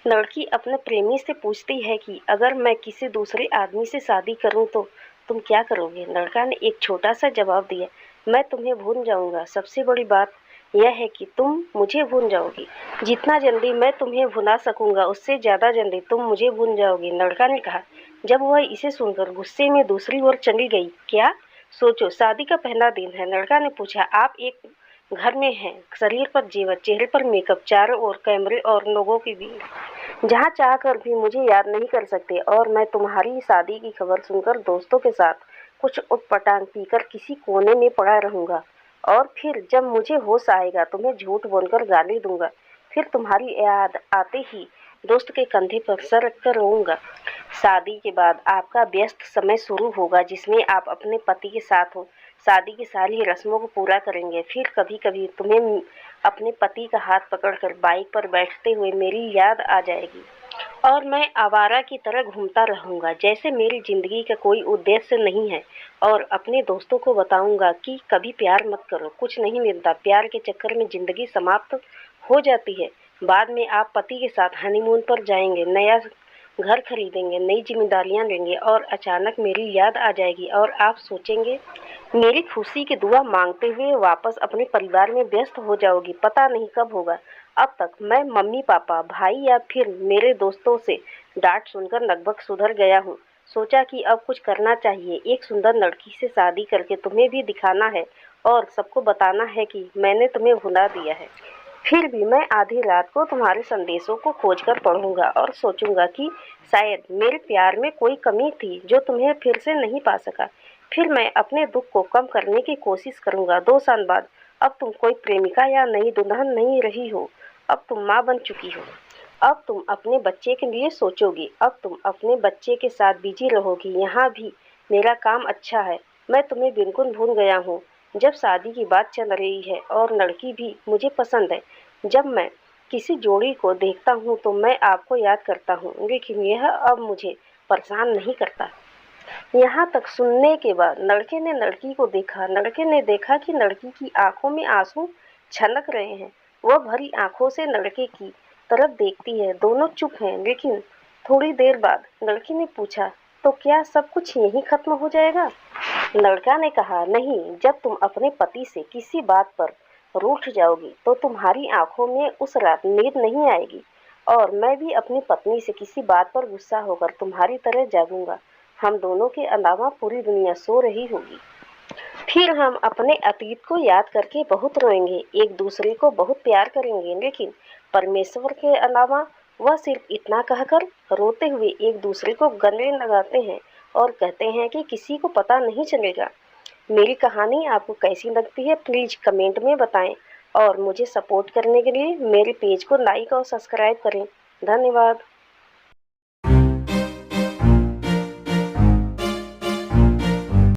लड़की अपने प्रेमी से पूछती है कि अगर मैं किसी दूसरे आदमी से शादी करूं तो तुम क्या करोगे। लड़का ने एक छोटा सा जवाब दिया, मैं तुम्हें भूल जाऊंगा। सबसे बड़ी बात यह है कि तुम मुझे भूल जाओगी। जितना जल्दी मैं तुम्हें भुला सकूंगा उससे ज़्यादा जल्दी तुम मुझे भूल जाओगी, लड़का ने कहा। जब वह इसे सुनकर गुस्से में दूसरी ओर चली गई। क्या? सोचो, शादी का पहला दिन है। लड़का ने पूछा, आप एक घर में हैं, शरीर पर जेवर, चेहरे पर मेकअप, चारों ओर कैमरे और लोगों की भीड़, जहाँ चाह कर भी मुझे याद नहीं कर सकते। और मैं तुम्हारी शादी की खबर सुनकर दोस्तों के साथ कुछ उटपटांग पीकर किसी कोने में पड़ा रहूंगा। और फिर जब मुझे होश आएगा तुम्हें झूठ बोलकर गाली दूंगा। फिर तुम्हारी याद आते ही दोस्त के कंधे पर सर रखकर रोऊंगा। शादी के बाद आपका व्यस्त समय शुरू होगा जिसमें आप अपने पति के साथ हो, शादी की सारी रस्मों को पूरा करेंगे। फिर कभी कभी तुम्हें अपने पति का हाथ पकड़कर बाइक पर बैठते हुए मेरी याद आ जाएगी और मैं आवारा की तरह घूमता रहूंगा जैसे मेरी जिंदगी का कोई उद्देश्य नहीं है। और अपने दोस्तों को बताऊंगा कि कभी प्यार मत करो, कुछ नहीं मिलता, प्यार के चक्कर में जिंदगी समाप्त हो जाती है। बाद में आप पति के साथ हनीमून पर जाएंगे, नया घर खरीदेंगे, नई जिम्मेदारियां लेंगे और अचानक मेरी याद आ जाएगी और आप सोचेंगे मेरी खुशी की दुआ मांगते हुए वापस अपने परिवार में व्यस्त हो जाओगी। पता नहीं कब होगा। अब तक मैं मम्मी पापा, भाई या फिर मेरे दोस्तों से डांट सुनकर लगभग सुधर गया हूँ। सोचा कि अब कुछ करना चाहिए, एक सुंदर लड़की से शादी करके तुम्हें भी दिखाना है और सबको बताना है कि मैंने तुम्हें भुला दिया है। फिर भी मैं आधी रात को तुम्हारे संदेशों को खोजकर पढ़ूंगा और सोचूंगा कि शायद मेरे प्यार में कोई कमी थी जो तुम्हें फिर से नहीं पा सका। फिर मैं अपने दुख को कम करने की कोशिश करूंगा। 2 साल बाद अब तुम कोई प्रेमिका या नई दुल्हन नहीं रही हो, अब तुम माँ बन चुकी हो। अब तुम अपने बच्चे के लिए सोचोगी, अब तुम अपने बच्चे के साथ बिजी रहोगी। यहाँ भी मेरा काम अच्छा है, मैं तुम्हें बिल्कुल भूल गया हूँ। जब शादी की बात चल रही है और लड़की भी मुझे पसंद है, जब मैं किसी जोड़ी को देखता हूँ तो मैं आपको याद करता हूँ, लेकिन यह अब मुझे परेशान नहीं करता। यहाँ तक सुनने के बाद लड़के ने लड़की को देखा। लड़के ने देखा कि लड़की की आंखों में आंसू छलक रहे हैं। वह भरी आंखों से लड़के की तरफ देखती है। दोनों चुप हैं, लेकिन थोड़ी देर बाद लड़की ने पूछा, तो क्या सब कुछ यहीं खत्म हो जाएगा? लड़का ने कहा, नहीं, जब तुम अपने पति से किसी बात पर रूठ जाओगी तो तुम्हारी आंखों में उस रात नींद नहीं आएगी और मैं भी अपनी पत्नी से किसी बात पर गुस्सा होकर तुम्हारी तरह जागूंगा। हम दोनों के अलावा पूरी दुनिया सो रही होगी। फिर हम अपने अतीत को याद करके बहुत रोएंगे, एक दूसरे को बहुत प्यार करेंगे, लेकिन परमेश्वर के अलावा। वह सिर्फ इतना कहकर रोते हुए एक दूसरे को गले लगाते हैं और कहते हैं कि किसी को पता नहीं चलेगा। मेरी कहानी आपको कैसी लगती है प्लीज़ कमेंट में बताएं और मुझे सपोर्ट करने के लिए मेरे पेज को लाइक और सब्सक्राइब करें। धन्यवाद।